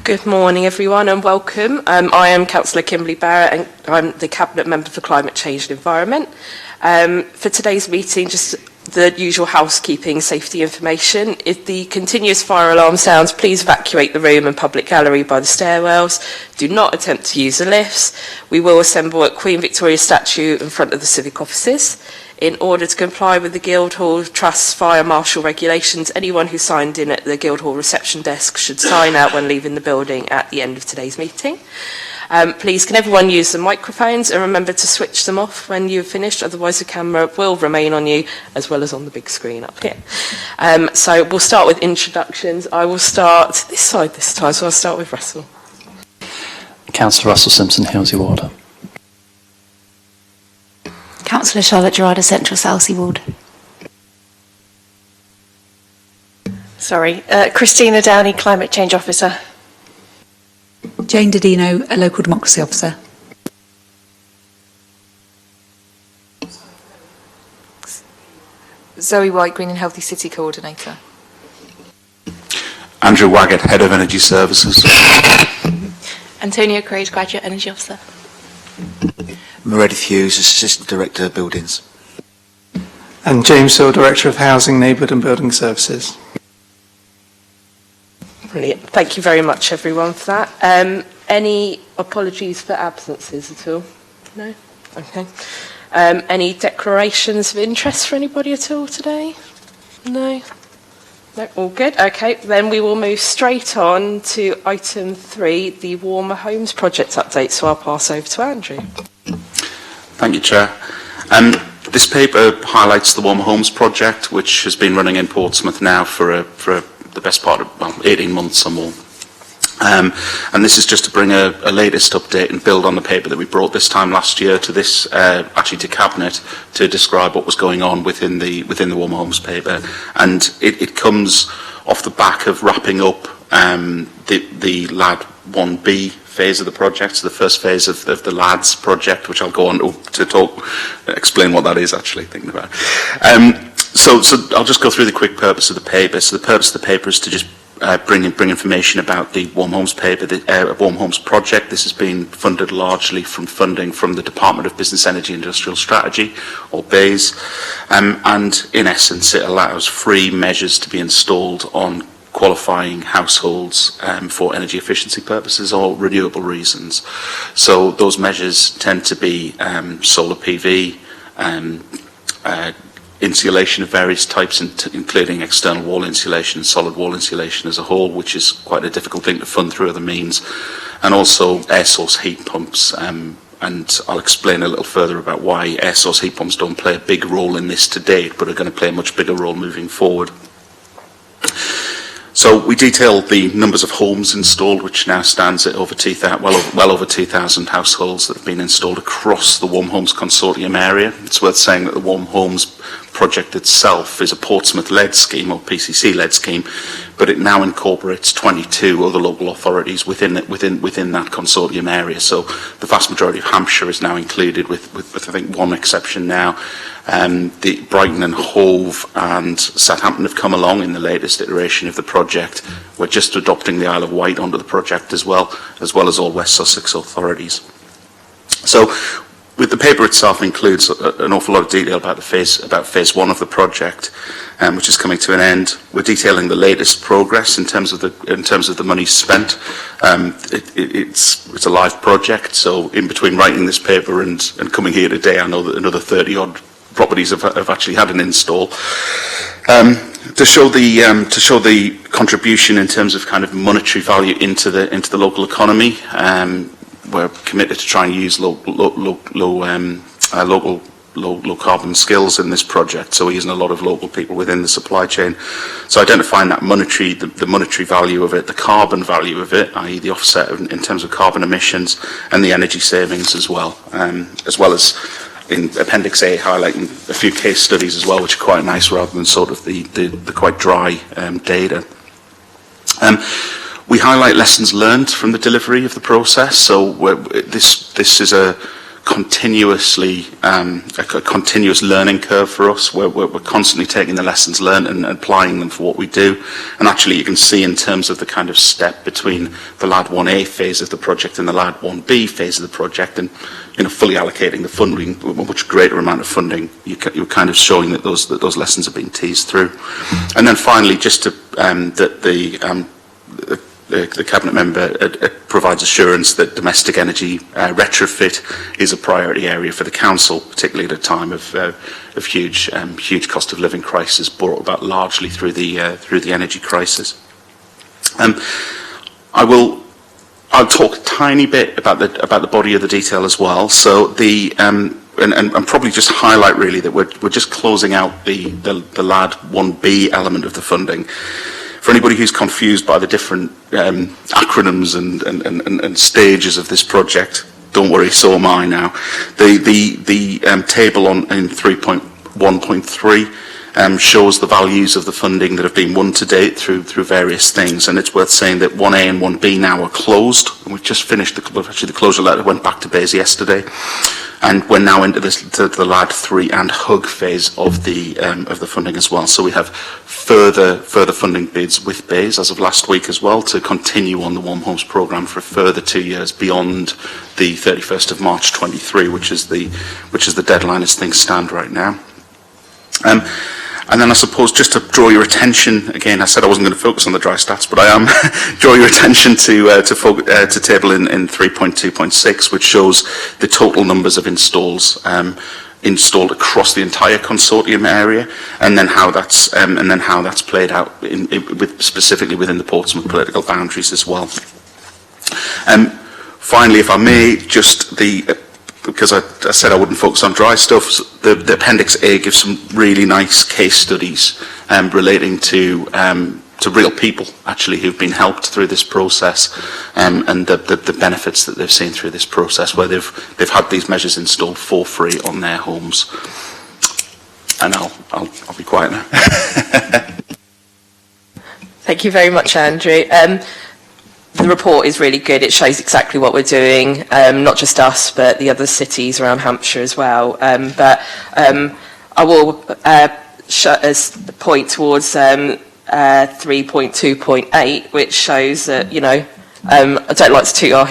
Good morning, everyone, and welcome. I am Councillor Kimberly Barrett, and I'm the Cabinet Member for Climate Change and Environment. For today's meeting, just the usual housekeeping safety information. If the continuous fire alarm sounds, please evacuate the room and public gallery by the stairwells. Do not attempt to use the lifts. We will assemble at Queen Victoria's statue in front of the civic offices. In order to comply with the Guildhall Trust's fire marshal regulations, anyone who signed in at the Guildhall reception desk should sign out when leaving the building at the end of today's meeting. Please, can everyone use the microphones and remember to switch them off when you've finished, otherwise the camera will remain on you as well as on the big screen up here. So we'll start with introductions. I will start this side this time, so I'll start with Russell. Councillor Russell Simpson, Hillsey Ward. Councillor Charlotte Gerarda, Central Southsea Ward. Christina Downey, Climate Change Officer. Jane Didino, a Local Democracy Officer. Zoe White, Green and Healthy City Coordinator. Andrew Waggett, Head of Energy Services. Antonia Craig, Graduate Energy Officer. Meredith Hughes, Assistant Director of Buildings. And James Hill, Director of Housing, Neighbourhood and Building Services. Brilliant. Thank you very much, everyone, for that. Any apologies for absences at all? No? Okay. Any declarations of interest for anybody at all today? No? No, all good. Okay, then we will move straight on to item 3, the Warmer Homes Project update. So I'll pass over to Andrew. Thank you, Chair. This paper highlights the Warmer Homes Project, which has been running in Portsmouth now for the best part of 18 months or more. And this is just to bring a latest update and build on the paper that we brought this time last year to this, actually to Cabinet, to describe what was going on within the Warmer Homes paper. And it comes off the back of wrapping up the LAD 1B phase of the project, so the first phase of the LADS project, which I'll go on to explain what that is actually, thinking about it. So I'll just go through the quick purpose of the paper. So the purpose of the paper is to just bring information about the Warm Homes paper, the Warm Homes project. This has been funded largely from funding from the Department of Business, Energy and Industrial Strategy, or BEIS, and in essence it allows free measures to be installed on qualifying households for energy efficiency purposes or renewable reasons. So those measures tend to be solar PV, insulation of various types, including external wall insulation and solid wall insulation as a whole, which is quite a difficult thing to fund through other means, and also air source heat pumps. And I'll explain a little further about why air source heat pumps don't play a big role in this to date, but are going to play a much bigger role moving forward. So we detail the numbers of homes installed, which now stands at over 2,000, well over 2,000 households that have been installed across the Warm Homes Consortium area. It's worth saying that the Warm Homes project itself is a Portsmouth-led scheme, or PCC-led scheme, but it now incorporates 22 other local authorities within that consortium area. So the vast majority of Hampshire is now included, with I think one exception now. The Brighton and Hove and Southampton have come along in the latest iteration of the project. We're just adopting the Isle of Wight onto the project as well as all West Sussex authorities. So with the paper itself includes an awful lot of detail about phase 1 of the project, which is coming to an end. We're detailing the latest progress in terms of the money spent. It's a live project, so in between writing this paper and coming here today, I know that another 30 odd properties have actually had an install. To show the contribution in terms of kind of monetary value into the local economy, we're committed to try and use low carbon skills in this project. So we're using a lot of local people within the supply chain. So identifying that the monetary value of it, the carbon value of it, i.e. the offset in terms of carbon emissions, and the energy savings as well as in Appendix A highlighting a few case studies as well, which are quite nice rather than sort of the quite dry data. We highlight lessons learned from the delivery of the process. So this is a continuously a continuous learning curve for us, where we're constantly taking the lessons learned and applying them for what we do. And actually, you can see in terms of the kind of step between the LAD 1A phase of the project and the LAD 1B phase of the project, and fully allocating the funding, a much greater amount of funding, you're kind of showing that those lessons are being teased through. And then finally, just to the Cabinet member provides assurance that domestic energy retrofit is a priority area for the Council, particularly at a time of huge cost of living crisis brought about largely through the energy crisis. I'll talk a tiny bit about the body of the detail as well. So and probably just highlight really that we're just closing out the LAD 1B element of the funding. For anybody who's confused by the different acronyms and stages of this project, don't worry, so am I now. The table in 3.1.3 shows the values of the funding that have been won to date through various things, and it's worth saying that 1A and 1B now are closed, and we've just finished the closure letter went back to BASE yesterday, and we're now into the LAD 3 and HUG phase of the funding as well. So we have further funding bids with BASE as of last week as well to continue on the Warm Homes programme for a further 2 years beyond the 31st of March 23, which is the deadline as things stand right now. And then I suppose just to draw your attention, again, I said I wasn't going to focus on the dry stats, but I am, draw your attention to table in 3.2.6, which shows the total numbers of installs installed across the entire consortium area, and then how that's played out specifically within the Portsmouth political boundaries as well. Finally, if I may, just because I said I wouldn't focus on dry stuff, the Appendix A gives some really nice case studies relating to real people actually who've been helped through this process, and the benefits that they've seen through this process, where they've had these measures installed for free on their homes. And I'll be quiet now. Thank you very much, Andrew. The report is really good. It shows exactly what we're doing, not just us, but the other cities around Hampshire as well. But I will point towards 3.2.8, which shows that, I don't like to toot our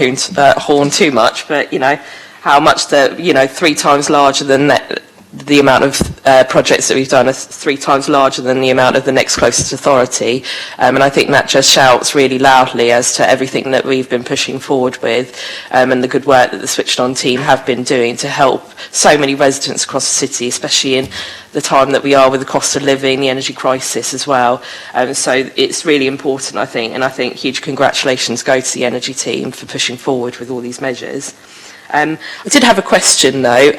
horn too much, but, how much 3 times larger than the amount of projects that we've done are 3 times larger than the amount of the next closest authority, and I think that just shouts really loudly as to everything that we've been pushing forward with, and the good work that the Switched On team have been doing to help so many residents across the city, especially in the time that we are with the cost of living, the energy crisis as well. So it's really important, I think, and I think huge congratulations go to the energy team for pushing forward with all these measures. I did have a question though,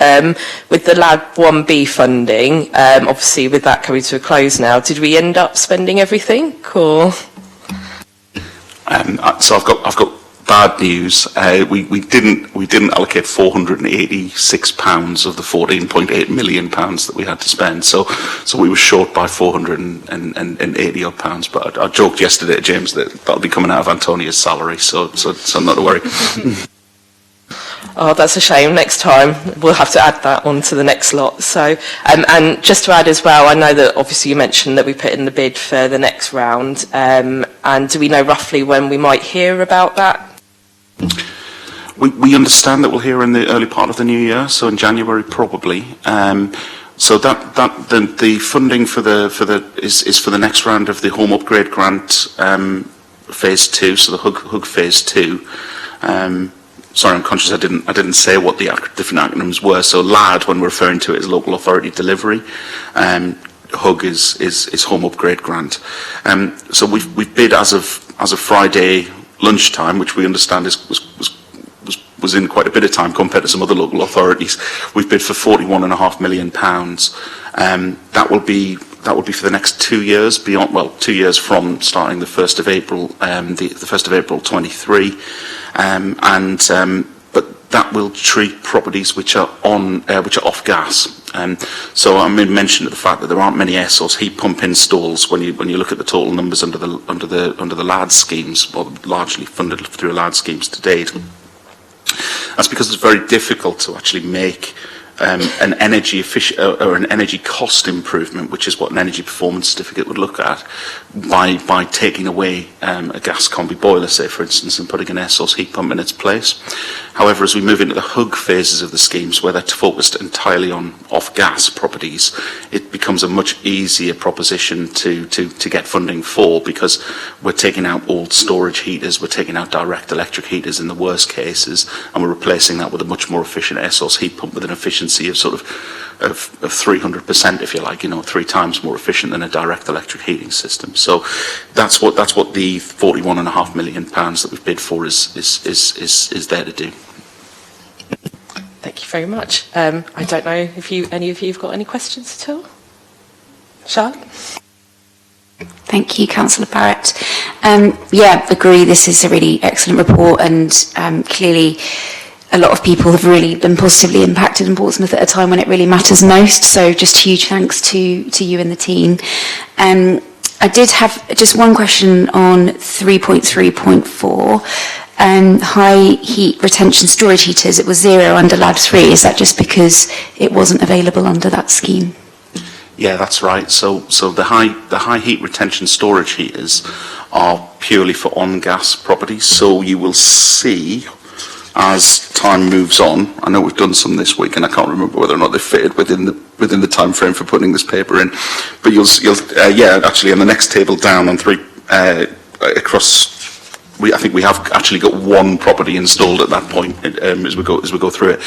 with the LAD 1B funding, obviously with that coming to a close now, did we end up spending everything, or? So I've got bad news. We didn't allocate £486 of the £14.8 million that we had to spend. So we were short by £480 odd pounds. But I joked yesterday to James that that'll be coming out of Antonia's salary. So not to worry. Oh, that's a shame. Next time we'll have to add that on to the next lot. So, and just to add as well, I know that obviously you mentioned that we put in the bid for the next round, and do we know roughly when we might hear about that? We understand that we'll hear in the early part of the new year, so in January probably. So the funding for is for the next round of the home upgrade grant, phase 2, so the HUG phase 2. Sorry, I'm conscious I didn't say what the different acronyms were. So LAD, when we're referring to it, is local authority delivery. HUG is home upgrade grant. So we've bid as of Friday lunchtime, which we understand was in quite a bit of time compared to some other local authorities. We've bid for £41.5 million. That will be for the next 2 years, 2 years from starting the 1st of April, the 1st of April 23. But that will treat properties which are off gas. So I mentioned the fact that there aren't many air source heat pump installs when you look at the total numbers under the LAD schemes, or largely funded through LAD schemes to date. That's because it's very difficult to actually make an energy efficient or an energy cost improvement, which is what an energy performance certificate would look at, by taking away a gas combi boiler, say for instance, and putting an air source heat pump in its place. However, as we move into the hug phases of the schemes, where they're focused entirely on off-gas properties, it becomes a much easier proposition to get funding for, because we're taking out old storage heaters, we're taking out direct electric heaters in the worst cases, and we're replacing that with a much more efficient air source heat pump with an efficiency of sort of 300%, if you like, 3 times more efficient than a direct electric heating system. So that's what the £41.5 million that we've bid for is there to do. Thank you very much. I don't know if any of you have got any questions at all. Charlotte? Thank you, Councillor Barrett. Yeah, agree, this is a really excellent report, and clearly a lot of people have really been positively impacted in Portsmouth at a time when it really matters most, so just huge thanks to you and the team. I did have just one question on 3.3.4. High heat retention storage heaters, it was 0 under LAD 3. Is that just because it wasn't available under that scheme? Yeah, that's right. So the high heat retention storage heaters are purely for on-gas properties. So you will see, as time moves on, I know we've done some this week, and I can't remember whether or not they fitted within the time frame for putting this paper in. But you'll actually on the next table down on 3 across. I think we have actually got one property installed at that point as we go through it.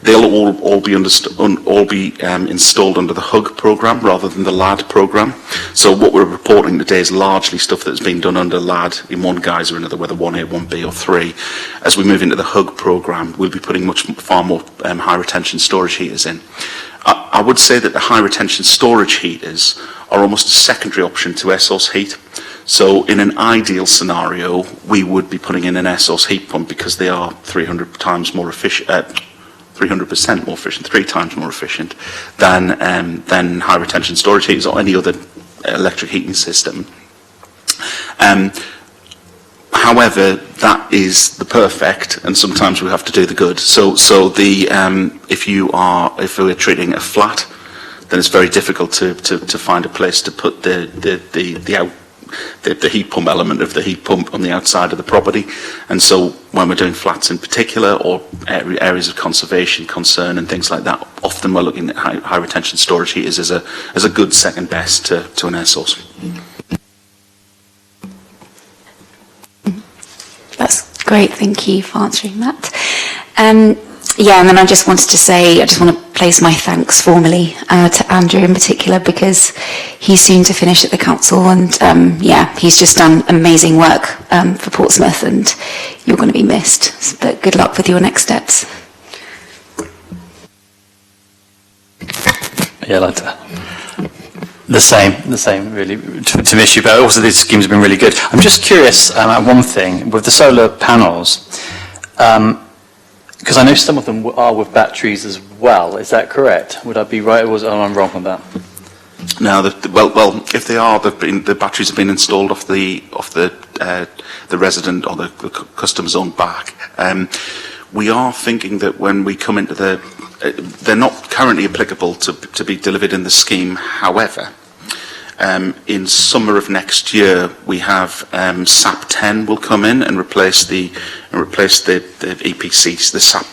They'll all be installed under the HUG programme rather than the LAD programme. So what we're reporting today is largely stuff that's been done under LAD in one guise or another, whether 1A, 1B or 3. As we move into the HUG programme, we'll be putting far more high retention storage heaters in. I would say that the high retention storage heaters are almost a secondary option to air source heat. So in an ideal scenario, we would be putting in an air source heat pump because they are 300 times more efficient, 300% more efficient, 3 times more efficient than high retention storage heaters or any other electric heating system. However, that is the perfect, and sometimes we have to do the good. So if we're treating a flat, then it's very difficult to find a place to put the heat pump element of the heat pump on the outside of the property. And so when we're doing flats in particular, or areas of conservation concern and things like that, often we're looking at high retention storage heaters as a good second best to an air source. That's great, thank you for answering that. Yeah, and then I just wanted to say, I just want to place my thanks formally to Andrew in particular, because he's soon to finish at the council, and yeah, he's just done amazing work for Portsmouth, and you're going to be missed. But good luck with your next steps. Yeah, like the same, really, to miss you. But also, these schemes have been really good. I'm just curious at one thing with the solar panels. Because I know some of them are with batteries as well. Is that correct? Would I be right, or am I wrong on that? No, well, if they are, the batteries have been installed off the resident or the customer's own back. We are thinking that when we come into they're not currently applicable to be delivered in the scheme. However, in summer of next year, we have SAP 10 will come in and replace the EPCs, the SAP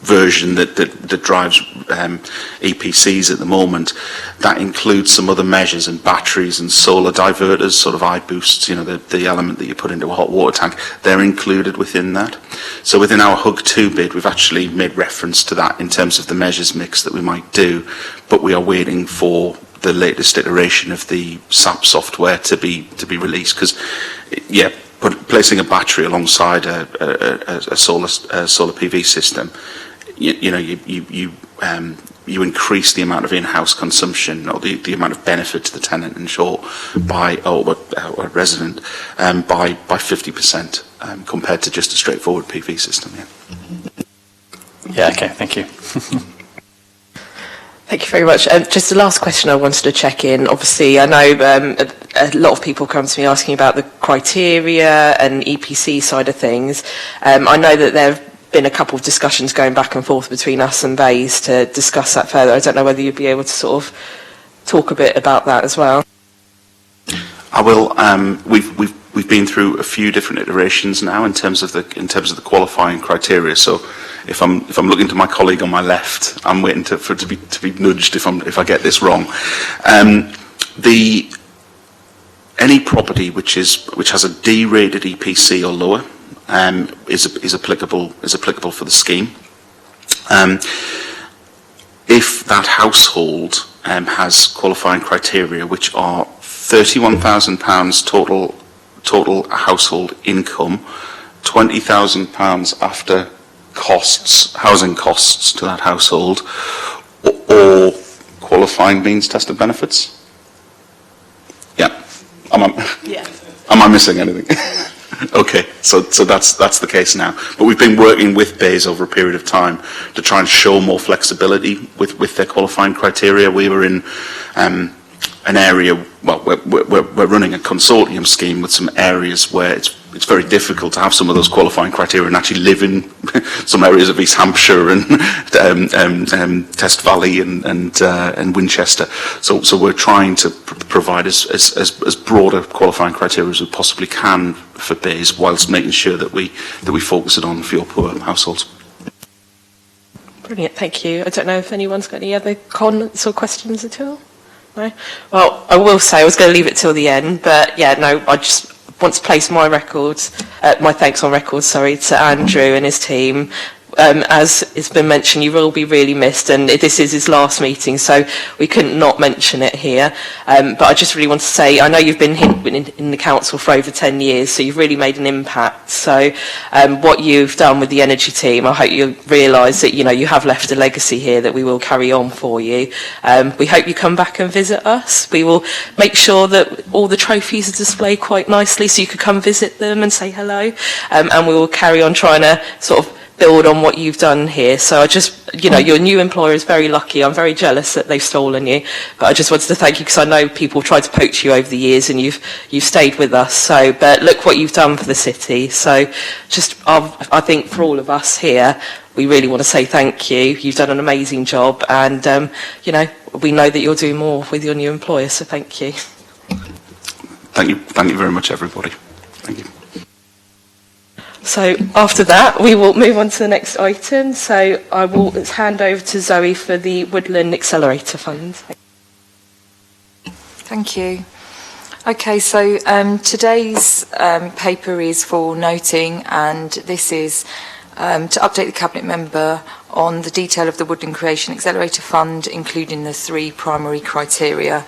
version that drives EPCs at the moment. That includes some other measures and batteries and solar diverters, sort of iBoosts, the element that you put into a hot water tank. They're included within that. So within our HUG 2 bid, we've actually made reference to that in terms of the measures mix that we might do, but we are waiting for the latest iteration of the SAP software to be released, because placing a battery alongside a solar PV system, you increase the amount of in-house consumption, or the amount of benefit to the tenant and or resident by 50% compared to just a straightforward PV system. Yeah. Okay. Thank you. Thank you very much. Just the last question I wanted to check in. Obviously, I know a lot of people come to me asking about the criteria and EPC side of things. I know that there have been a couple of discussions going back and forth between us and Bays to discuss that further. I don't know whether you'd be able to sort of talk a bit about that as well. I will. We've been through a few different iterations now in terms of the qualifying criteria. So if I'm looking to my colleague on my left, I'm waiting for it to be nudged if I get this wrong. Any property which has a D-rated EPC or lower is applicable for the scheme. If that household has qualifying criteria which are £31,000 total household income, £20,000 after costs, housing costs to that household, or qualifying means tested benefits. Yeah. Am I missing anything? Okay, so that's the case now. But we've been working with Bays over a period of time to try and show more flexibility with their qualifying criteria. We were in an area, well, we're running a consortium scheme with some areas where it's very difficult to have some of those qualifying criteria and actually live in some areas of East Hampshire and Test Valley and Winchester. So we're trying to provide as broad a qualifying criteria as we possibly can for Bays, whilst making sure that we focus it on for your poor households. Brilliant, thank you. I don't know if anyone's got any other comments or questions at all? No? Well, I will say I was going to leave it till the end, but yeah, no, I just want to place my thanks on record, to Andrew and his team. As it's been mentioned, you will be really missed, and this is his last meeting, so we couldn't not mention it here. But I just really want to say, I know you've been in the council for over 10 years, so you've really made an impact. So what you've done with the energy team, I hope you realise that you have left a legacy here that we will carry on for you. We hope you come back and visit us. We will make sure that all the trophies are displayed quite nicely, so you could come visit them and say hello. And we will carry on trying to sort of build on what you've done here. So I just, your new employer is very lucky. I'm very jealous that they've stolen you, but I just wanted to thank you because I know people tried to poach you over the years and you've stayed with us. So, but look what you've done for the city. So just, I think for all of us here, we really want to say thank you. You've done an amazing job, and we know that you'll do more with your new employer. So thank you. Thank you very much, everybody. Thank you. So after that, we will move on to the next item. So I will hand over to Zoe for the Woodland Accelerator Fund. Thank you. Okay, so today's paper is for noting, and this is to update the Cabinet member on the detail of the Woodland Creation Accelerator Fund, including the 3 primary criteria,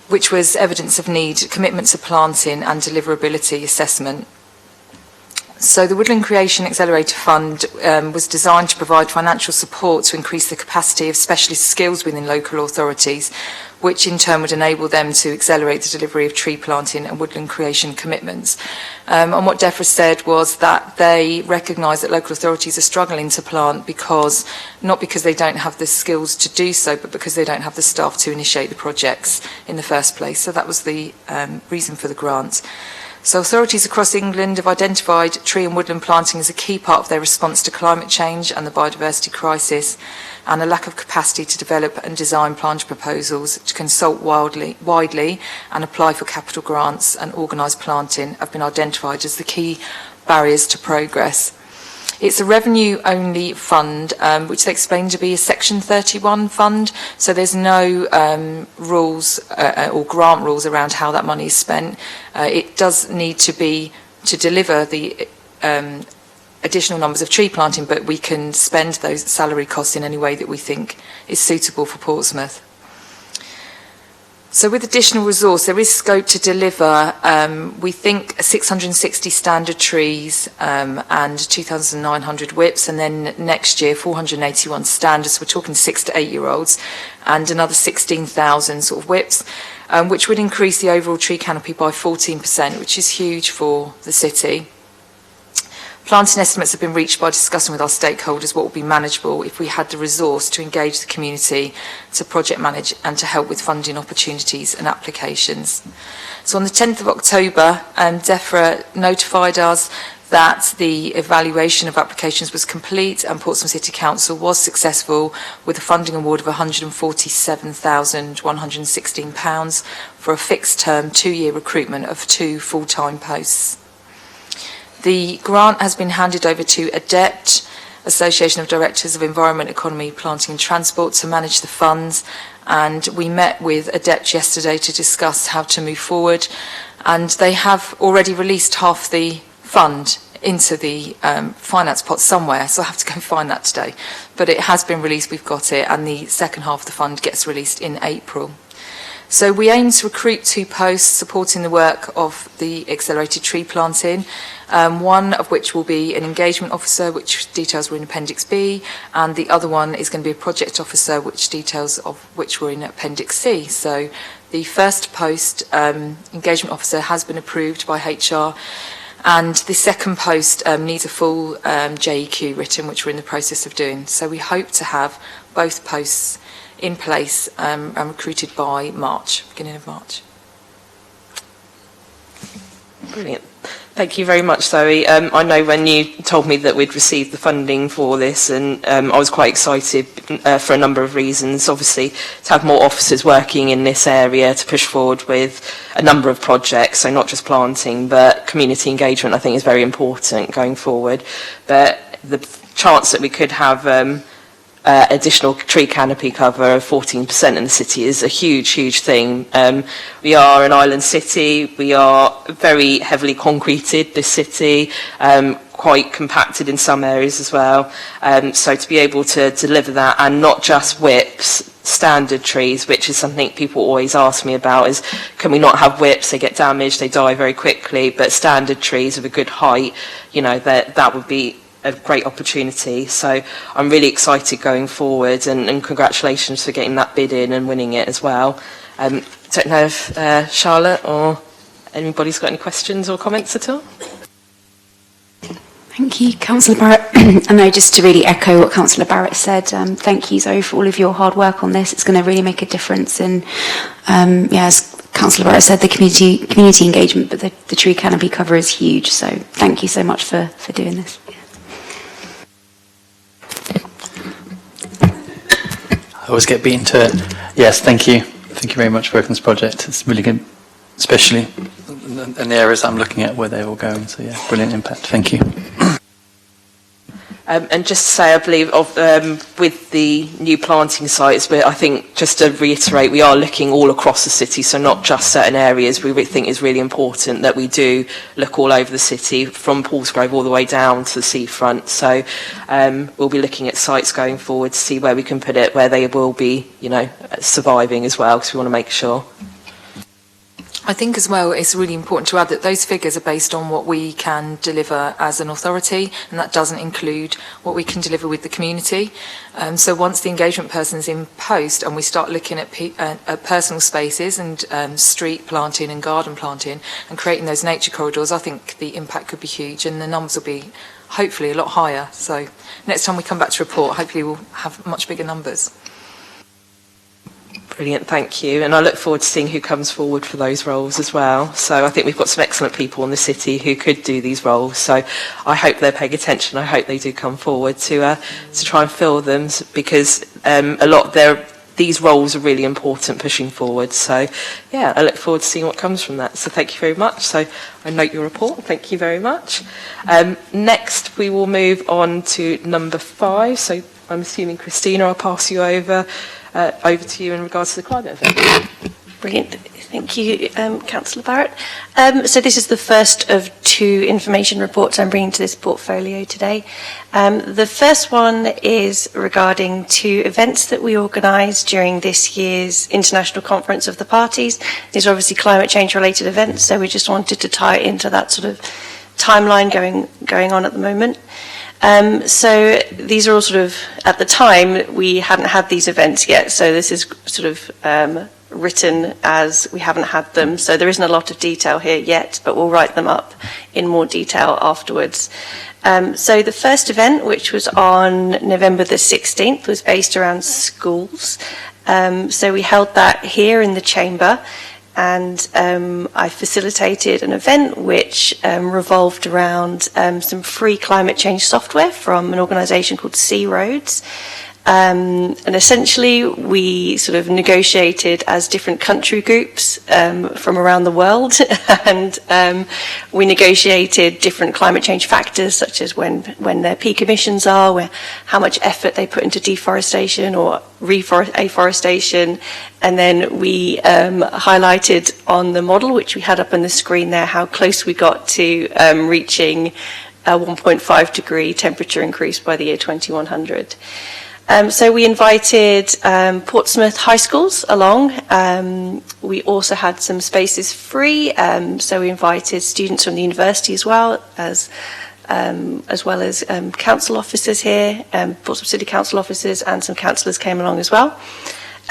which was evidence of need, commitments of planting, and deliverability assessment. So the Woodland Creation Accelerator Fund was designed to provide financial support to increase the capacity of specialist skills within local authorities, which in turn would enable them to accelerate the delivery of tree planting and woodland creation commitments. And what DEFRA said was that they recognise that local authorities are struggling to plant not because they don't have the skills to do so, but because they don't have the staff to initiate the projects in the first place. So that was the reason for the grant. So authorities across England have identified tree and woodland planting as a key part of their response to climate change and the biodiversity crisis, and a lack of capacity to develop and design plant proposals, to consult widely and apply for capital grants and organise planting have been identified as the key barriers to progress. It's a revenue-only fund, which they explain to be a Section 31 fund, so there's no rules or grant rules around how that money is spent. It does need to be to deliver the additional numbers of tree planting, but we can spend those salary costs in any way that we think is suitable for Portsmouth. So with additional resource, there is scope to deliver, we think, 660 standard trees and 2,900 whips, and then next year 481 standards. We're talking 6 to 8 year olds, and another 16,000 sort of whips, which would increase the overall tree canopy by 14%, which is huge for the city. Planting estimates have been reached by discussing with our stakeholders what would be manageable if we had the resource to engage the community, to project manage and to help with funding opportunities and applications. So on the 10th of October, DEFRA notified us that the evaluation of applications was complete and Portsmouth City Council was successful with a funding award of £147,116 for a fixed-term 2-year recruitment of 2 full-time posts. The grant has been handed over to ADEPT, Association of Directors of Environment, Economy, Planting and Transport, to manage the funds, and we met with ADEPT yesterday to discuss how to move forward, and they have already released half the fund into the finance pot somewhere, so I have to go find that today. But it has been released, we've got it, and the second half of the fund gets released in April. So we aim to recruit 2 posts supporting the work of the accelerated tree planting, one of which will be an engagement officer, which details were in Appendix B, and the other one is going to be a project officer, which details of which were in Appendix C. So the first post, engagement officer, has been approved by HR, and the second post needs a full JEQ written, which we're in the process of doing. So we hope to have both posts in place and recruited by March, beginning of March. Brilliant. Thank you very much, Zoe. I know when you told me that we'd received the funding for this, and I was quite excited for a number of reasons. Obviously, to have more officers working in this area to push forward with a number of projects, so not just planting, but community engagement, I think is very important going forward. But the chance that we could have additional tree canopy cover of 14% in the city is a huge, huge thing. We are an island city. We are very heavily concreted, this city, quite compacted in some areas as well. So to be able to deliver that, and not just whips, standard trees, which is something people always ask me about, is can we not have whips? They get damaged, they die very quickly, but standard trees of a good height, you know, that would be a great opportunity. So I'm really excited going forward, and congratulations for getting that bid in and winning it as well. Don't know if Charlotte or anybody's got any questions or comments at all? Thank you, Councillor Barrett. And no, just to really echo what Councillor Barrett said, thank you, Zoe, for all of your hard work on this. It's going to really make a difference in, as Councillor Barrett said, the community engagement, but the tree canopy cover is huge. So thank you so much for doing this. I always get beaten to it. Yes, thank you. Thank you very much for working on this project. It's really good, especially in the areas I'm looking at where they're all going. So yeah, brilliant impact. Thank you. And just to say, I believe with the new planting sites, but I think just to reiterate, we are looking all across the city, so not just certain areas. We think it's really important that we do look all over the city, from Paulsgrove all the way down to the seafront. So we'll be looking at sites going forward to see where we can put it, where they will be, you know, surviving as well, because we want to make sure. I think as well it's really important to add that those figures are based on what we can deliver as an authority, and that doesn't include what we can deliver with the community. So once the engagement person is in post and we start looking at personal spaces and street planting and garden planting and creating those nature corridors, I think the impact could be huge and the numbers will be hopefully a lot higher. So next time we come back to report, hopefully we'll have much bigger numbers. Brilliant, thank you. And I look forward to seeing who comes forward for those roles as well. So I think we've got some excellent people in the city who could do these roles. So I hope they're paying attention. I hope they do come forward to try and fill them, because a lot of these roles are really important pushing forward. So yeah, I look forward to seeing what comes from that. So thank you very much. So I note your report. Thank you very much. Next, we will move on to number 5. So I'm assuming, Christina, I'll pass you over to you in regards to the climate event. Brilliant. Thank you, Councillor Barrett. So this is the first of 2 information reports I'm bringing to this portfolio today. The first one is regarding 2 events that we organised during this year's International Conference of the Parties. These are obviously climate change related events, so we just wanted to tie it into that sort of timeline going on at the moment. So these are all sort of, at the time, we hadn't had these events yet, so this is sort of written as we haven't had them, so there isn't a lot of detail here yet, but we'll write them up in more detail afterwards. So the first event, which was on November the 16th, was based around schools. So we held that here in the chamber, and I facilitated an event which revolved around some free climate change software from an organisation called Sea Roads. And essentially, we sort of negotiated as different country groups from around the world, and we negotiated different climate change factors, such as when their peak emissions are, how much effort they put into deforestation or afforestation, and then we highlighted on the model, which we had up on the screen there, how close we got to reaching a 1.5 degree temperature increase by the year 2100. So we invited Portsmouth high schools along. We also had some spaces free, so we invited students from the university as well as council officers here, Portsmouth City Council officers, and some councillors came along as well.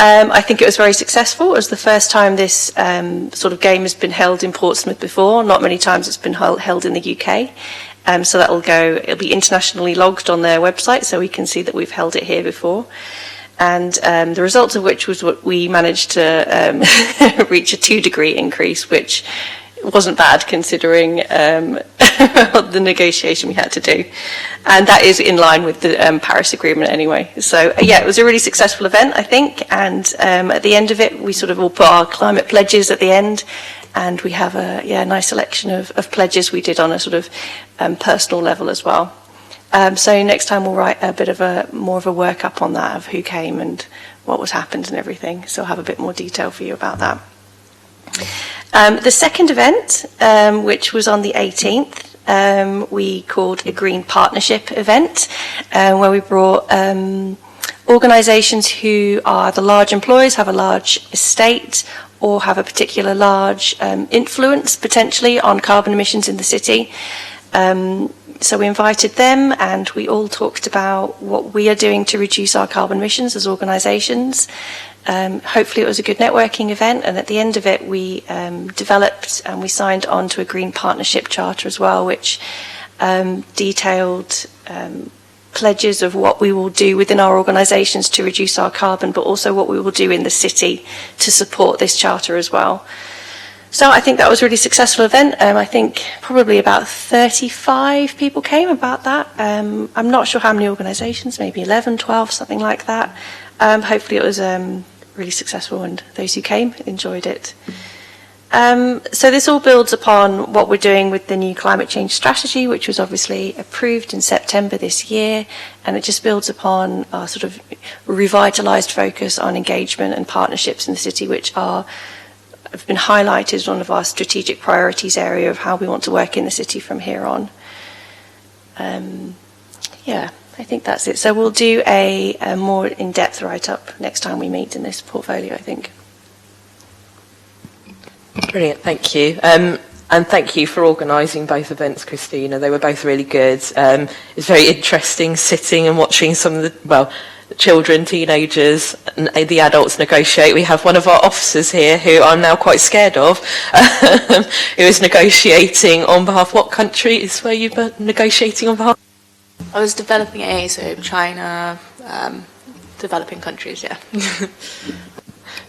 I think it was very successful. It was the first time this sort of game has been held in Portsmouth before. Not many times it's been held in the UK. So it'll be internationally logged on their website, so we can see that we've held it here before. And the result of which was what we managed to reach a 2-degree increase, which wasn't bad considering the negotiation we had to do. And that is in line with the Paris Agreement anyway. So yeah, it was a really successful event, I think. And at the end of it, we sort of all put our climate pledges at the end. And we have a nice selection of pledges we did on a sort of personal level as well. So next time we'll write a bit of more of a workup on that of who came and what was happened and everything. So I'll have a bit more detail for you about that. The second event, which was on the 18th, we called a Green Partnership event, where we brought organisations who are the large employers, have a large estate, or have a particular large influence potentially on carbon emissions in the city. So we invited them, and we all talked about what we are doing to reduce our carbon emissions as organisations. Hopefully it was a good networking event, and at the end of it we developed and we signed on to a Green Partnership Charter as well, which detailed pledges of what we will do within our organisations to reduce our carbon, but also what we will do in the city to support this charter as well. So I think that was a really successful event. I think probably about 35 people came about that. I'm not sure how many organisations, maybe 11, 12, something like that. Hopefully it was really successful, and those who came enjoyed it. So this all builds upon what we're doing with the new climate change strategy, which was obviously approved in September this year, and it just builds upon our sort of revitalised focus on engagement and partnerships in the city, which have been highlighted as one of our strategic priorities area of how we want to work in the city from here on. Yeah, I think that's it. So we'll do a more in-depth write-up next time we meet in this portfolio, I think. Brilliant, thank you. And thank you for organising both events, Christina. They were both really good. It's very interesting sitting and watching some of the children, teenagers, and the adults negotiate. We have one of our officers here who I'm now quite scared of, who is negotiating on behalf. What country is where you were negotiating on behalf? I was developing A, so China, developing countries, yeah.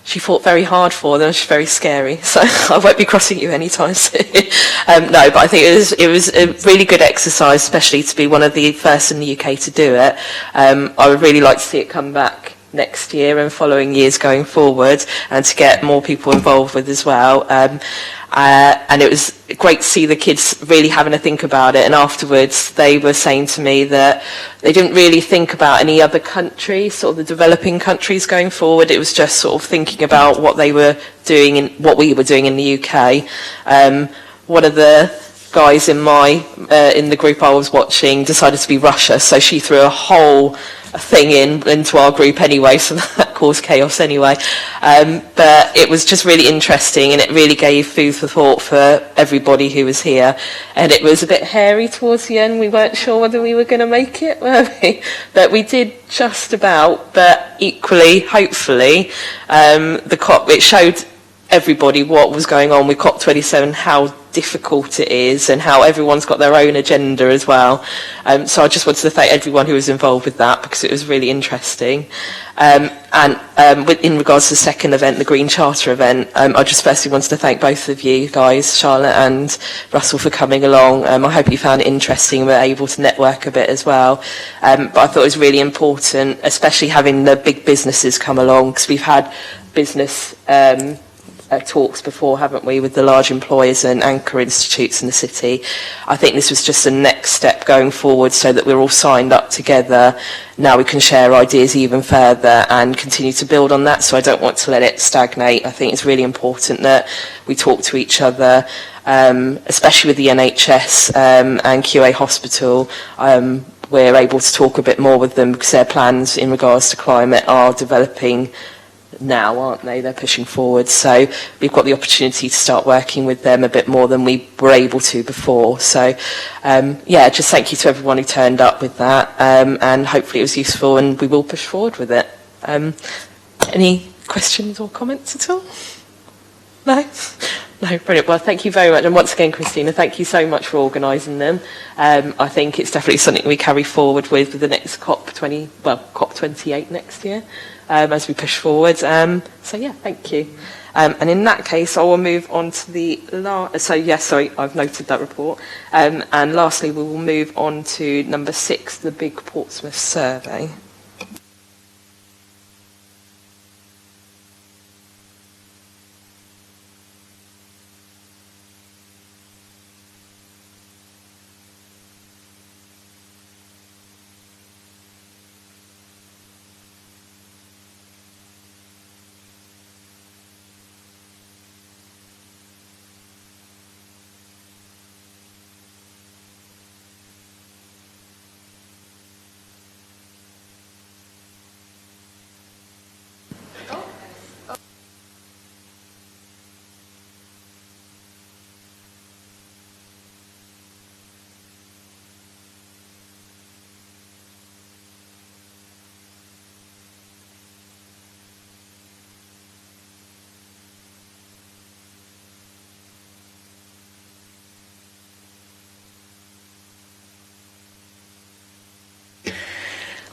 She fought very hard for them. She's very scary, so I won't be crossing you anytime soon. No, but I think it was a really good exercise, especially to be one of the first in the UK to do it. I would really like to see it come back next year and following years going forward, and to get more people involved with as well. And it was great to see the kids really having a think about it, and afterwards they were saying to me that they didn't really think about any other countries, sort of the developing countries going forward. It was just sort of thinking about what they were doing and what we were doing in the UK. One of the guys in the group I was watching decided to be Russia, so she threw a whole thing into our group anyway, so that caused chaos anyway. But it was just really interesting, and it really gave food for thought for everybody who was here. And it was a bit hairy towards the end. We weren't sure whether we were going to make it, were we? But we did just about. But equally, hopefully, it showed everybody what was going on with COP27, how difficult it is and how everyone's got their own agenda as well. So I just wanted to thank everyone who was involved with that because it was really interesting. In regards to the second event, the Green Charter event, I just firstly wanted to thank both of you guys, Charlotte and Russell, for coming along. I hope you found it interesting and were able to network a bit as well. But I thought it was really important, especially having the big businesses come along, because we've had business talks before, haven't we, with the large employers and anchor institutes in the city. I think this was just the next step going forward so that we're all signed up together. Now we can share ideas even further and continue to build on that, so I don't want to let it stagnate. I think it's really important that we talk to each other, especially with the NHS and QA Hospital. We're able to talk a bit more with them because their plans in regards to climate are developing now, aren't they? They're pushing forward. So we've got the opportunity to start working with them a bit more than we were able to before. So, just thank you to everyone who turned up with that. And hopefully it was useful and we will push forward with it. Any questions or comments at all? No? No, brilliant. Well, thank you very much. And once again, Christina, thank you so much for organising them. I think it's definitely something we carry forward with the next COP28 next year. As we push forward. Thank you. And in that case, I will move on to the I've noted that report. And lastly, we will move on to number 6, the big Portsmouth survey.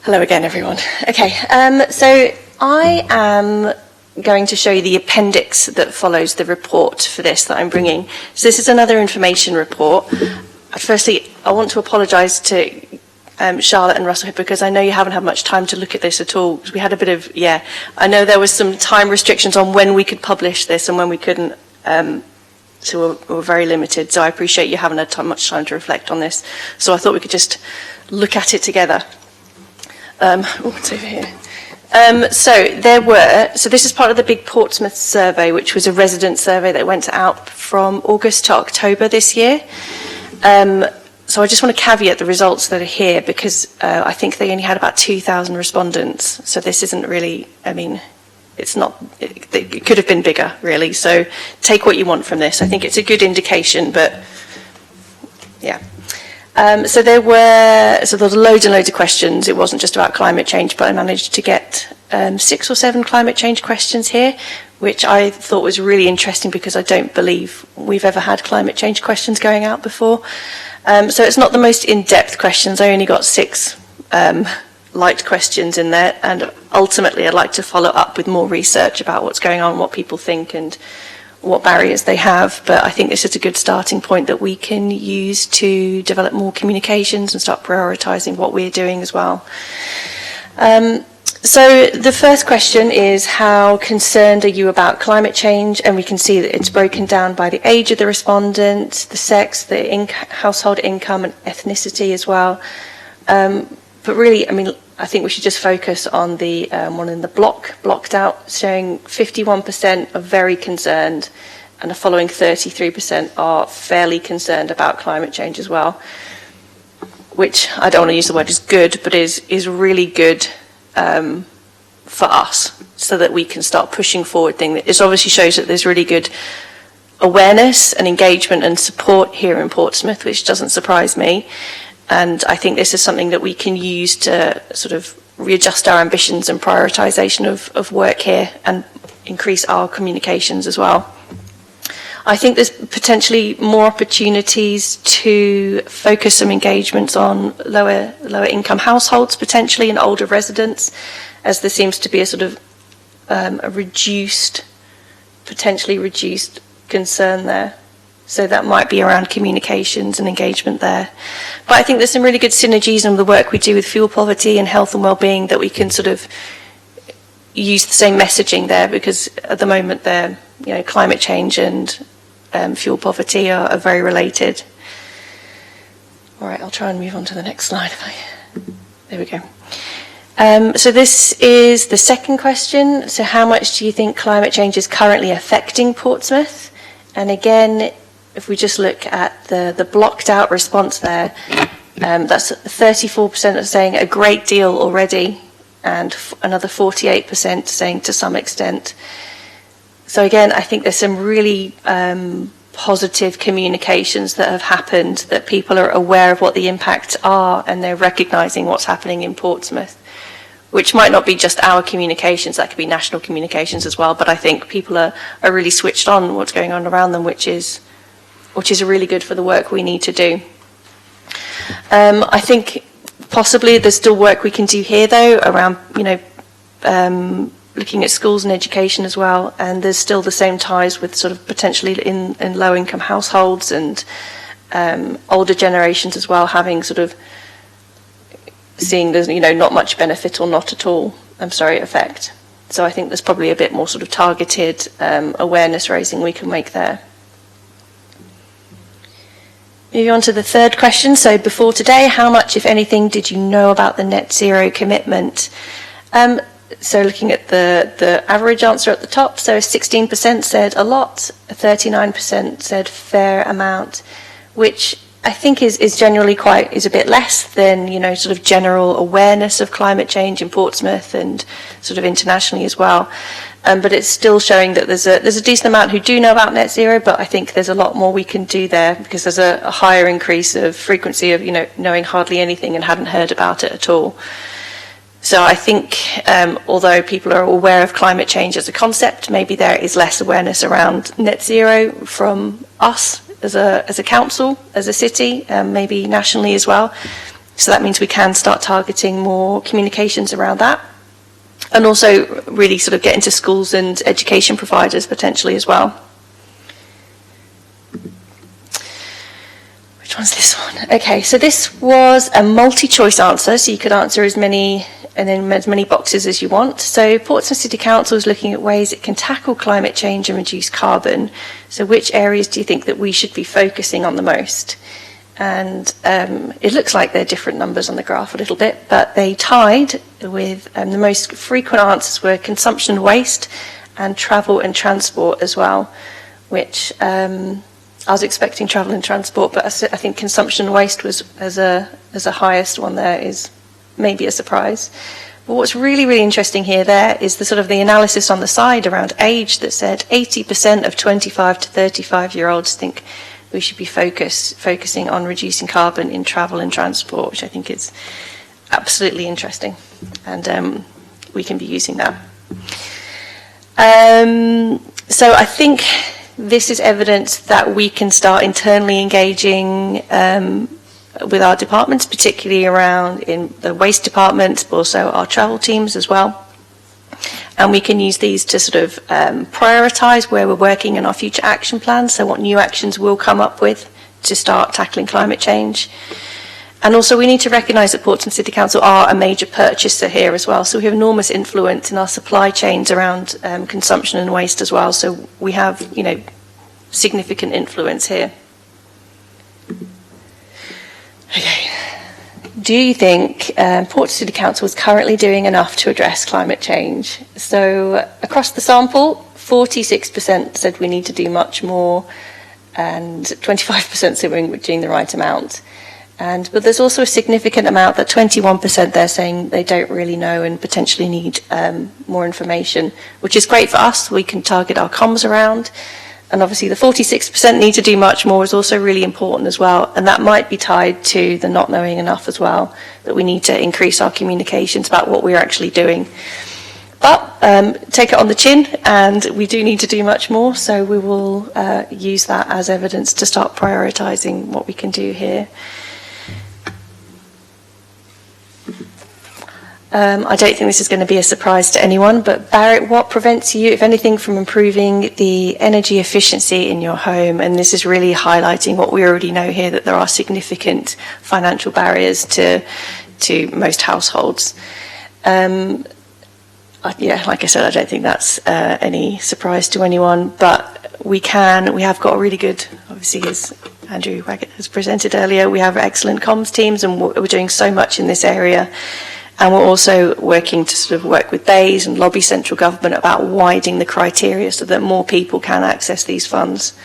Hello again, everyone. Okay, so I am going to show you the appendix that follows the report for this that I'm bringing. So this is another information report. Firstly, I want to apologise to Charlotte and Russell because I know you haven't had much time to look at this at all. We had a bit of, I know there was some time restrictions on when we could publish this and when we couldn't. So we're very limited. So I appreciate you haven't had much time to reflect on this. So I thought we could just look at it together. What's over here? So this is part of the big Portsmouth survey, which was a resident survey that went out from August to October this year. So I just want to caveat the results that are here because I think they only had about 2,000 respondents. So this isn't really, it could have been bigger, really. So take what you want from this. I think it's a good indication, but yeah. So there was loads and loads of questions. It wasn't just about climate change, but I managed to get 6 or 7 climate change questions here, which I thought was really interesting because I don't believe we've ever had climate change questions going out before. So it's not the most in-depth questions. I only got 6 light questions in there, and ultimately I'd like to follow up with more research about what's going on, what people think, and what barriers they have. But I think this is a good starting point that we can use to develop more communications and start prioritising what we're doing as well. So the first question is, how concerned are you about climate change? And we can see that it's broken down by the age of the respondent, the sex, the household income and ethnicity as well. But really, I think we should just focus on the one in the blocked out, showing 51% are very concerned, and the following 33% are fairly concerned about climate change as well, which I don't want to use the word is good, but is really good for us, so that we can start pushing forward things. It obviously shows that there's really good awareness and engagement and support here in Portsmouth, which doesn't surprise me. And I think this is something that we can use to sort of readjust our ambitions and prioritisation of work here and increase our communications as well. I think there's potentially more opportunities to focus some engagements on lower income households, potentially, and older residents, as there seems to be a sort of a potentially reduced concern there. So that might be around communications and engagement there. But I think there's some really good synergies in the work we do with fuel poverty and health and well-being, that we can sort of use the same messaging there, because at the moment they're, climate change and fuel poverty are very related. All right, I'll try and move on to the next slide. There we go. So this is the second question. So how much do you think climate change is currently affecting Portsmouth? And again, if we just look at the blocked out response there, that's 34% saying a great deal already, and another 48% saying to some extent. So again, I think there's some really positive communications that have happened, that people are aware of what the impacts are, and they're recognising what's happening in Portsmouth, which might not be just our communications, that could be national communications as well, but I think people are really switched on what's going on around them, which is really good for the work we need to do. I think possibly there's still work we can do here, though, around, looking at schools and education as well, and there's still the same ties with sort of potentially in low-income households and older generations as well, having sort of seeing there's not much benefit or not at all effect. So I think there's probably a bit more sort of targeted awareness raising we can make there. Moving on to the third question. So before today, how much, if anything, did you know about the net zero commitment? So looking at the average answer at the top, so 16% said a lot, 39% said fair amount, which I think is generally is a bit less than, sort of general awareness of climate change in Portsmouth and sort of internationally as well. But it's still showing that there's a decent amount who do know about net zero, but I think there's a lot more we can do there, because there's a higher increase of frequency of, knowing hardly anything and hadn't heard about it at all. So I think although people are aware of climate change as a concept, maybe there is less awareness around net zero from us as a council, as a city, maybe nationally as well. So that means we can start targeting more communications around that, and also really sort of get into schools and education providers potentially as well. Which one's this one? Okay, so this was a multi-choice answer, so you could answer as many boxes as you want. So Portsmouth City Council is looking at ways it can tackle climate change and reduce carbon. So which areas do you think that we should be focusing on the most? And it looks like they're different numbers on the graph a little bit, but they tied with the most frequent answers were consumption and waste, and travel and transport as well, which I was expecting travel and transport, but I think consumption and waste was as a highest one there is maybe a surprise. But what's really, really interesting here there is the sort of the analysis on the side around age that said 80% of 25 to 35-year-olds think we should be focusing on reducing carbon in travel and transport, which I think is absolutely interesting, and we can be using that. So I think this is evidence that we can start internally engaging with our departments, particularly around in the waste department, but also our travel teams as well. And we can use these to sort of prioritise where we're working in our future action plans, so what new actions we'll come up with to start tackling climate change. And also we need to recognise that Portsmouth City Council are a major purchaser here as well, so we have enormous influence in our supply chains around consumption and waste as well, so we have, significant influence here. Okay. Do you think Portsmouth City Council is currently doing enough to address climate change? So across the sample, 46% said we need to do much more, and 25% said we're doing the right amount. But there's also a significant amount, that 21% they're saying they don't really know and potentially need more information, which is great for us. We can target our comms around. And obviously the 46% need to do much more is also really important as well. And that might be tied to the not knowing enough as well, that we need to increase our communications about what we're actually doing. But take it on the chin, and we do need to do much more, so we will use that as evidence to start prioritising what we can do here. I don't think this is going to be a surprise to anyone, but Barrett, what prevents you, if anything, from improving the energy efficiency in your home? And this is really highlighting what we already know here, that there are significant financial barriers to most households. Yeah, like I said, I don't think that's any surprise to anyone, but we have got a really good, obviously, as Andrew Waggett has presented earlier, we have excellent comms teams, and we're doing so much in this area. And we're also working to sort of work with BEIS and lobby central government about widening the criteria so that more people can access these funds.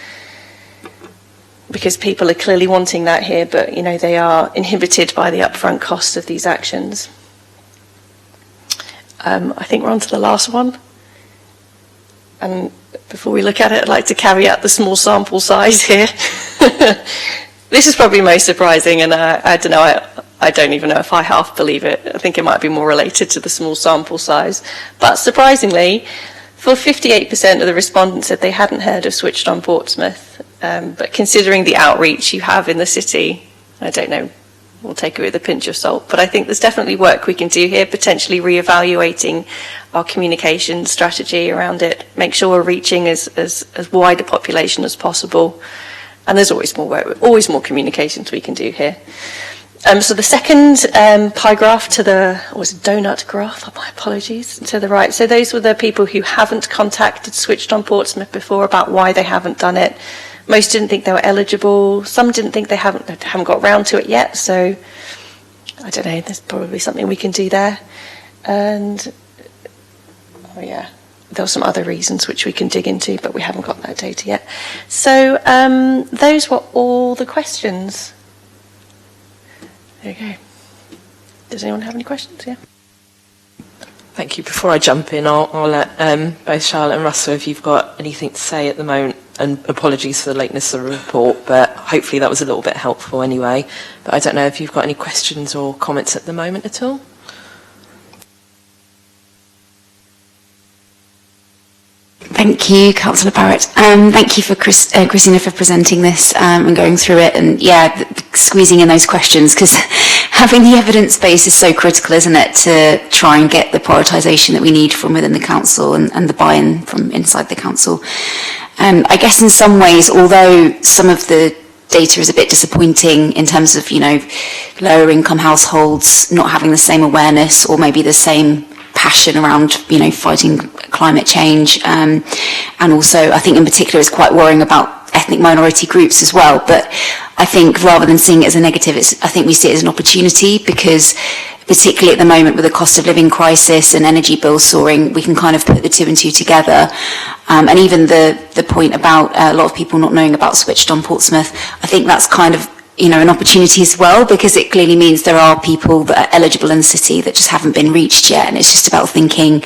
Because people are clearly wanting that here, but you know, they are inhibited by the upfront cost of these actions. I think we're on to the last one. And before we look at it, I'd like to caveat the small sample size here. This is probably most surprising, and I don't know, I don't even know if I half believe it. I think it might be more related to the small sample size. But surprisingly, for 58% of the respondents said they hadn't heard of Switched On Portsmouth. But considering the outreach you have in the city, I don't know, we'll take it with a pinch of salt. But I think there's definitely work we can do here, potentially re-evaluating our communication strategy around it, make sure we're reaching as wide a population as possible. And there's always more work, always more communications we can do here. So the second pie graph to the, or was it donut graph, my apologies, to the right. So those were the people who haven't contacted Switched On Portsmouth before about why they haven't done it. Most didn't think they were eligible. Some didn't think they haven't got round to it yet. So I don't know, there's probably something we can do there. And, oh yeah, there were some other reasons which we can dig into, but we haven't got that data yet. So those were all the questions. Okay. Does anyone have any questions? Yeah. Thank you. Before I jump in, I'll let both Charlotte and Russell, if you've got anything to say at the moment, and apologies for the lateness of the report, but hopefully that was a little bit helpful anyway. But I don't know if you've got any questions or comments at the moment at all. Thank you, Councillor Barrett. Thank you for Christina for presenting this and going through it, and yeah, squeezing in those questions, because having the evidence base is so critical, isn't it, to try and get the prioritisation that we need from within the council and the buy-in from inside the council. I guess in some ways, although some of the data is a bit disappointing in terms of, you know, lower income households not having the same awareness or maybe the same passion around, you know, fighting climate change, and also I think in particular it's quite worrying about ethnic minority groups as well. But I think rather than seeing it as a negative, I think we see it as an opportunity, because particularly at the moment with the cost of living crisis and energy bills soaring, we can kind of put the two and two together. And even the point about a lot of people not knowing about Switched On Portsmouth, I think that's kind of, you know, an opportunity as well, because it clearly means there are people that are eligible in the city that just haven't been reached yet. And it's just about thinking,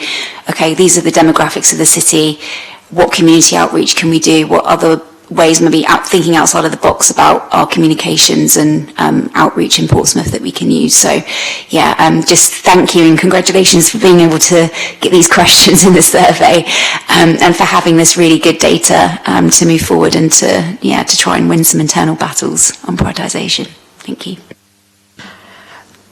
okay, these are the demographics of the city. What community outreach can we do? What other ways, maybe thinking outside of the box about our communications and outreach in Portsmouth that we can use. So yeah, just thank you and congratulations for being able to get these questions in the survey, and for having this really good data to move forward and to try and win some internal battles on prioritisation. Thank you.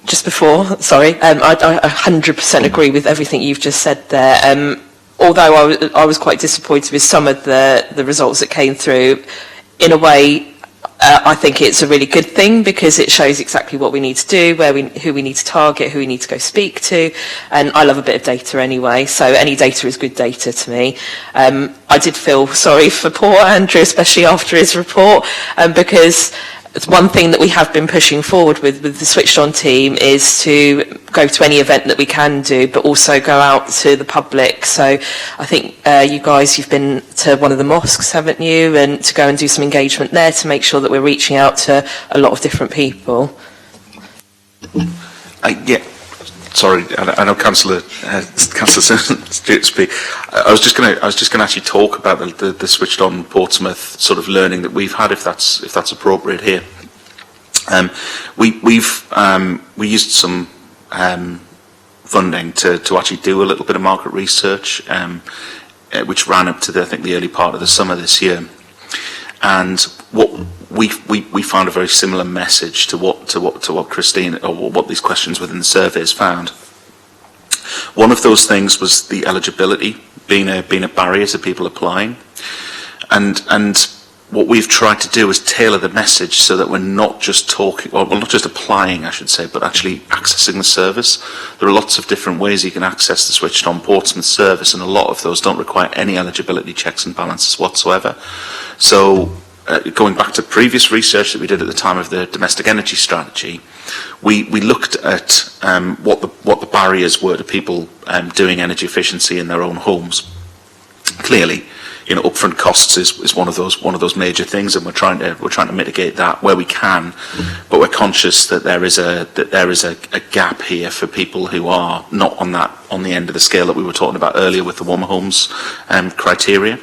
Just before, sorry, I 100% agree with everything you've just said there. Although I was quite disappointed with some of the results that came through, in a way, I think it's a really good thing, because it shows exactly what we need to do, who we need to target, who we need to go speak to, and I love a bit of data anyway, so any data is good data to me. I did feel sorry for poor Andrew, especially after his report, because it's one thing that we have been pushing forward with the Switched On team is to go to any event that we can do, but also go out to the public. So I think you guys, you've been to one of the mosques, haven't you? And to go and do some engagement there to make sure that we're reaching out to a lot of different people. Yeah. Sorry, I know Councillor Stewart speak. I was just going to actually talk about the Switched On Portsmouth sort of learning that we've had, if that's appropriate here. We used some funding to actually do a little bit of market research, which ran up to I think the early part of the summer this year. And what we found a very similar message to what Christine, or what these questions within the surveys found. One of those things was the eligibility being a barrier to people applying, and what we've tried to do is tailor the message so that we're not just talking, or well, not just applying, I should say, but actually accessing the service. There are lots of different ways you can access the Switched On Portsmouth service, and a lot of those don't require any eligibility checks and balances whatsoever. So, going back to previous research that we did at the time of the domestic energy strategy, we looked at what the barriers were to people doing energy efficiency in their own homes. Clearly, upfront costs is one of those major things, and we're trying to mitigate that where we can, but we're conscious that there is a gap here for people who are not on the end of the scale that we were talking about earlier with the warmer homes criteria.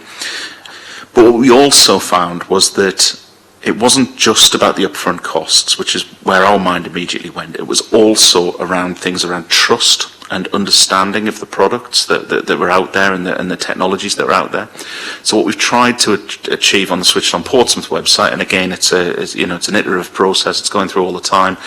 But what we also found was that it wasn't just about the upfront costs, which is where our mind immediately went. It was also around things around trust and understanding of the products that were out there, and the technologies that were out there. So what we've tried to achieve on the Switched On Portsmouth website, and again, it's an iterative process. It's going through all the time.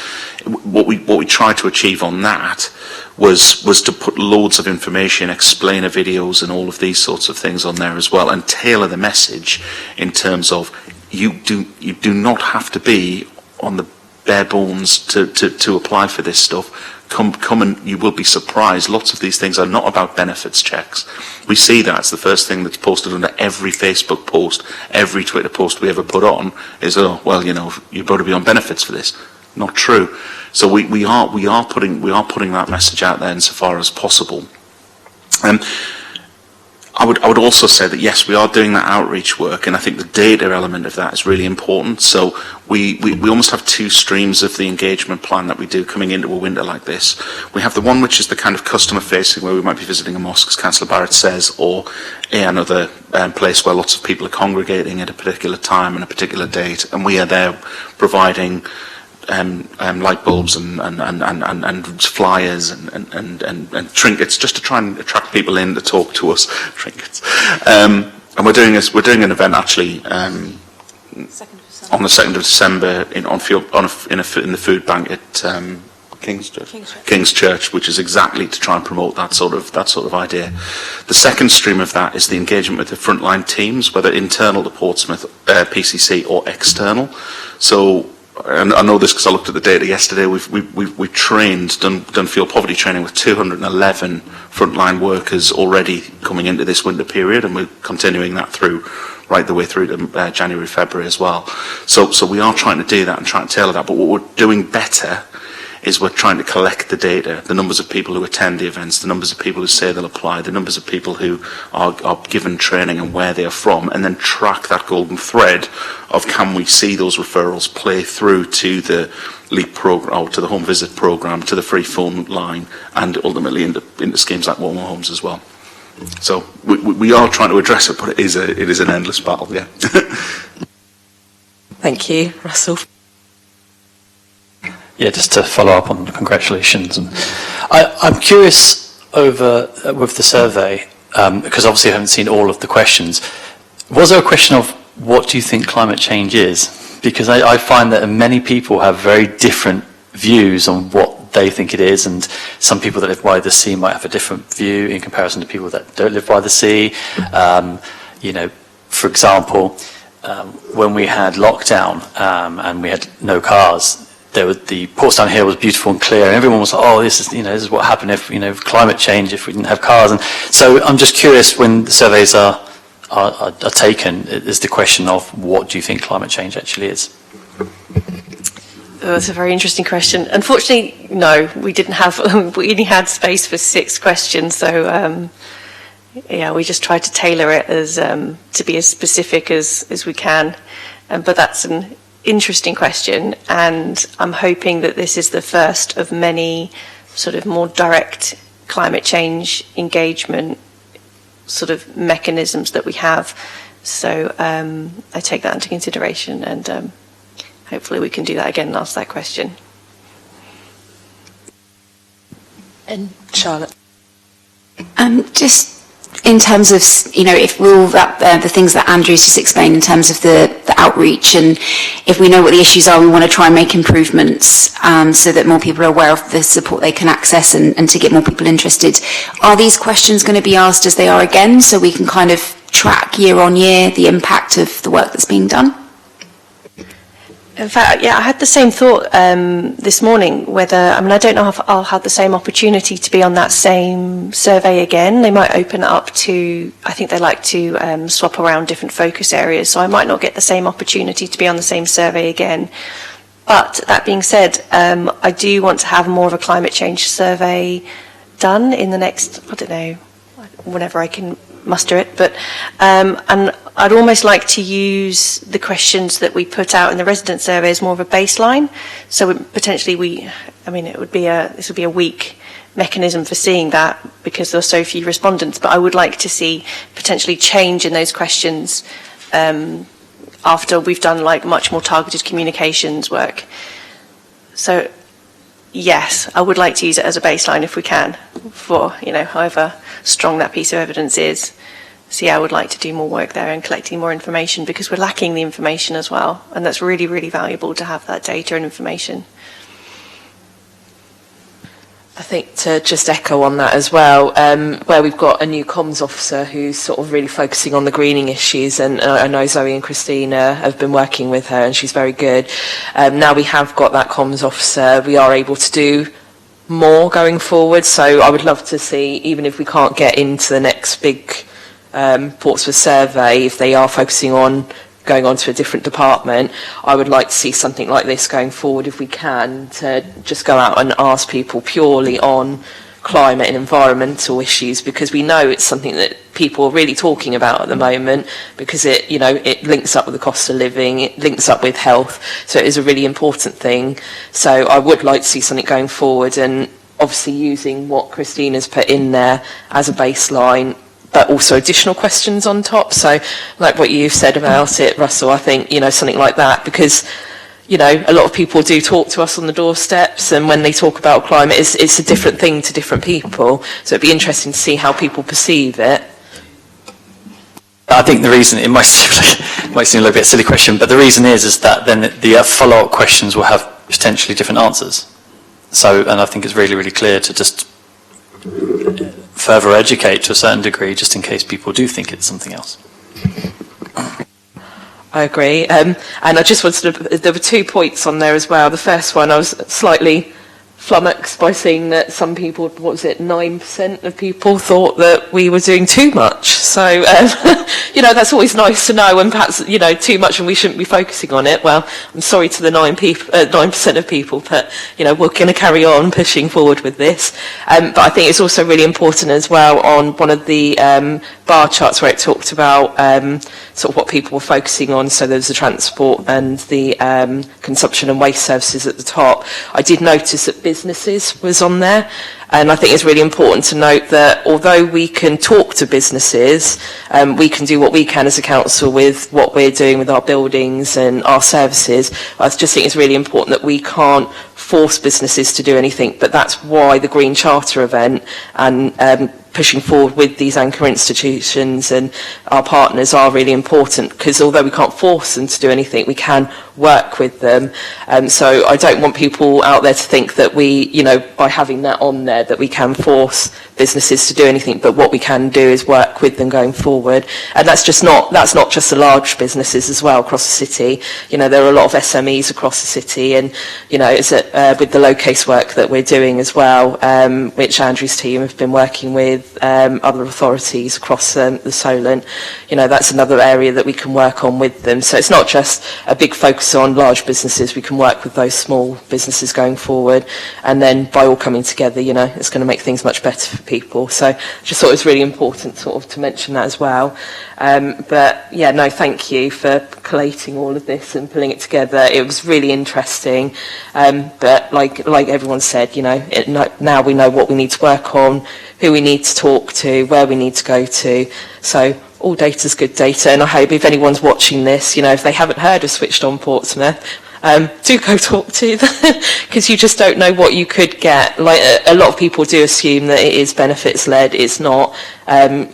What we tried to achieve on that was to put loads of information, explainer videos, and all of these sorts of things on there as well, and tailor the message in terms of you do not have to be on the bare bones to apply for this stuff. Come and you will be surprised. Lots of these things are not about benefits checks. We see that. It's the first thing that's posted under every Facebook post, every Twitter post we ever put on is, oh, well, you've got to be on benefits for this. Not true. So we are putting that message out there insofar as possible. I would also say that yes, we are doing that outreach work, and I think the data element of that is really important. So we almost have two streams of the engagement plan that we do coming into a winter like this. We have the one which is the kind of customer facing, where we might be visiting a mosque, as Councillor Barrett says, or another place where lots of people are congregating at a particular time and a particular date, and we are there providing light bulbs and flyers and trinkets, just to try and attract people in to talk to us. Trinkets, and we're doing an event actually on the 2nd of December in the food bank at King's Church, which is exactly to try and promote that sort of idea. The second stream of that is the engagement with the frontline teams, whether internal to Portsmouth PCC or external. So. And I know this because I looked at the data yesterday. We've trained, done field poverty training with 211 frontline workers already coming into this winter period, and we're continuing that right the way through to January, February as well. So we are trying to do that and trying to tailor that. But what we're doing better is we're trying to collect the data, the numbers of people who attend the events, the numbers of people who say they'll apply, the numbers of people who are given training and where they are from, and then track that golden thread of can we see those referrals play through to the LEAP program, or to the home visit program, to the free phone line, and ultimately into schemes like warmer homes as well. So we are trying to address it, but it is an endless battle, yeah. Thank you, Russell. Yeah, just to follow up on the congratulations. And I'm curious with the survey, because obviously I haven't seen all of the questions. Was there a question of what do you think climate change is? Because I find that many people have very different views on what they think it is, and some people that live by the sea might have a different view in comparison to people that don't live by the sea. For example, when we had lockdown and we had no cars, the Portsdown Hill was beautiful and clear, and everyone was like, "Oh, this is what happened if climate change if we didn't have cars." And so I'm just curious, when the surveys are taken, is the question of what do you think climate change actually is? Oh, that's a very interesting question. Unfortunately, no, we didn't have. We only had space for 6 questions, so we just tried to tailor it as to be as specific as we can. But that's an interesting question, and I'm hoping that this is the first of many sort of more direct climate change engagement sort of mechanisms that we have. So I take that into consideration, and hopefully we can do that again and ask that question. And Charlotte. Just in terms of, if all that, the things that Andrew's just explained in terms of the outreach, and if we know what the issues are, we want to try and make improvements so that more people are aware of the support they can access and to get more people interested. Are these questions going to be asked as they are again, so we can kind of track year on year the impact of the work that's being done? In fact, yeah, I had the same thought this morning, I don't know if I'll have the same opportunity to be on that same survey again. They might open it up to, I think they like to swap around different focus areas, so I might not get the same opportunity to be on the same survey again. But that being said, I do want to have more of a climate change survey done in the next, I don't know, whenever I can muster it, but and I'd almost like to use the questions that we put out in the resident survey as more of a baseline. So potentially this would be a weak mechanism for seeing that because there are so few respondents, but I would like to see potentially change in those questions after we've done like much more targeted communications work. So yes, I would like to use it as a baseline if we can for, however strong that piece of evidence is. So yeah, I would like to do more work there and collecting more information because we're lacking the information as well. And that's really, really valuable to have that data and information. I think to just echo on that as well, where we've got a new comms officer who's sort of really focusing on the greening issues, and I know Zoe and Christina have been working with her and she's very good. Now we have got that comms officer, we are able to do more going forward, so I would love to see, even if we can't get into the next big Portsmouth survey, if they are focusing on going on to a different department, I would like to see something like this going forward if we can, to just go out and ask people purely on climate and environmental issues, because we know it's something that people are really talking about at the moment, because it links up with the cost of living, it links up with health, so it is a really important thing. So I would like to see something going forward, and obviously using what Christina's put in there as a baseline, but also additional questions on top. So like what you've said about it, Russell, I think, something like that, because, a lot of people do talk to us on the doorsteps, and when they talk about climate, it's a different thing to different people. So it'd be interesting to see how people perceive it. I think the reason, it might seem a little bit a silly question, but the reason is that then the follow-up questions will have potentially different answers. So, and I think it's really, really clear to just further educate to a certain degree, just in case people do think it's something else. I agree. And I just wanted to, there were 2 points on there as well. The first one, I was slightly flummoxed by seeing that some people, 9% of people thought that we were doing too much. So, that's always nice to know, and perhaps, too much and we shouldn't be focusing on it. Well, I'm sorry to the 9% of people, but, we're going to carry on pushing forward with this. But I think it's also really important as well on one of the bar charts where it talked about sort of what people were focusing on. So there was the transport and the consumption and waste services at the top. I did notice that businesses was on there, and I think it's really important to note that although we can talk to businesses, we can do what we can as a council with what we're doing with our buildings and our services. I just think it's really important that we can't force businesses to do anything, but that's why the Green Charter event and pushing forward with these anchor institutions and our partners are really important, because although we can't force them to do anything, we can work with them. So I don't want people out there to think that we, by having that on there, that we can force businesses to do anything, but what we can do is work with them going forward. And that's not just the large businesses as well across the city. There are a lot of SMEs across the city, and it's with the low case work that we're doing as well, which Andrew's team have been working with other authorities across the Solent. That's another area that we can work on with them. So it's not just a big focus on large businesses, we can work with those small businesses going forward, and then by all coming together, it's going to make things much better for people. So I just thought it was really important sort of to mention that as well. But yeah, no, thank you for collating all of this and pulling it together. It was really interesting. But like everyone said, now we know what we need to work on, who we need to talk to, where we need to go to. So all data's good data, and I hope if anyone's watching this, if they haven't heard of Switched On Portsmouth, do go talk to them because you just don't know what you could get. Like a lot of people do assume that it is benefits led. It's not.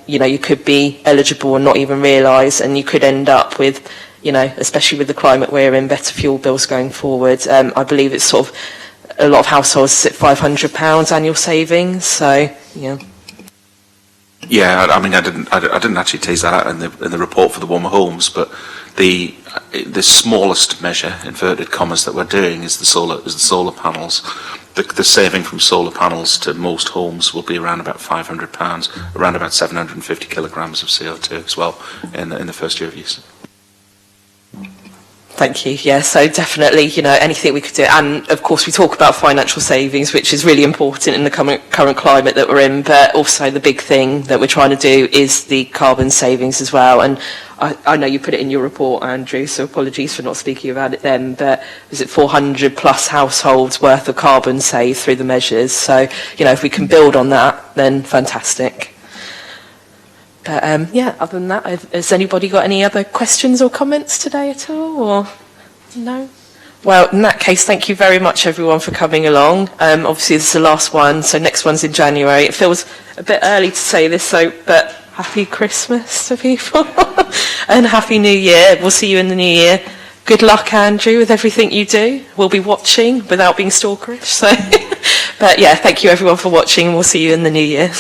You could be eligible and not even realise, and you could end up with, especially with the climate we're in, better fuel bills going forward. I believe it's sort of a lot of households at £500 annual savings. So yeah. Yeah, I mean, I didn't actually tease that out in the report for the warmer homes, but the smallest measure, inverted commas, that we're doing is the solar panels. The saving from solar panels to most homes will be around about £500, around about 750 kilograms of CO2 as well in the first year of use. Thank you. Yeah, so definitely, anything we could do. And of course, we talk about financial savings, which is really important in the current climate that we're in. But also the big thing that we're trying to do is the carbon savings as well. And I know you put it in your report, Andrew, so apologies for not speaking about it then. But was it 400 plus households worth of carbon saved through the measures? So, if we can build on that, then fantastic. But other than that, has anybody got any other questions or comments today at all? Or no? Well, in that case, thank you very much, everyone, for coming along. Obviously, this is the last one, so next one's in January. It feels a bit early to say this, but happy Christmas to people and happy New Year. We'll see you in the new year. Good luck, Andrew, with everything you do. We'll be watching without being stalkerish. So, but yeah, thank you, everyone, for watching, and we'll see you in the new year.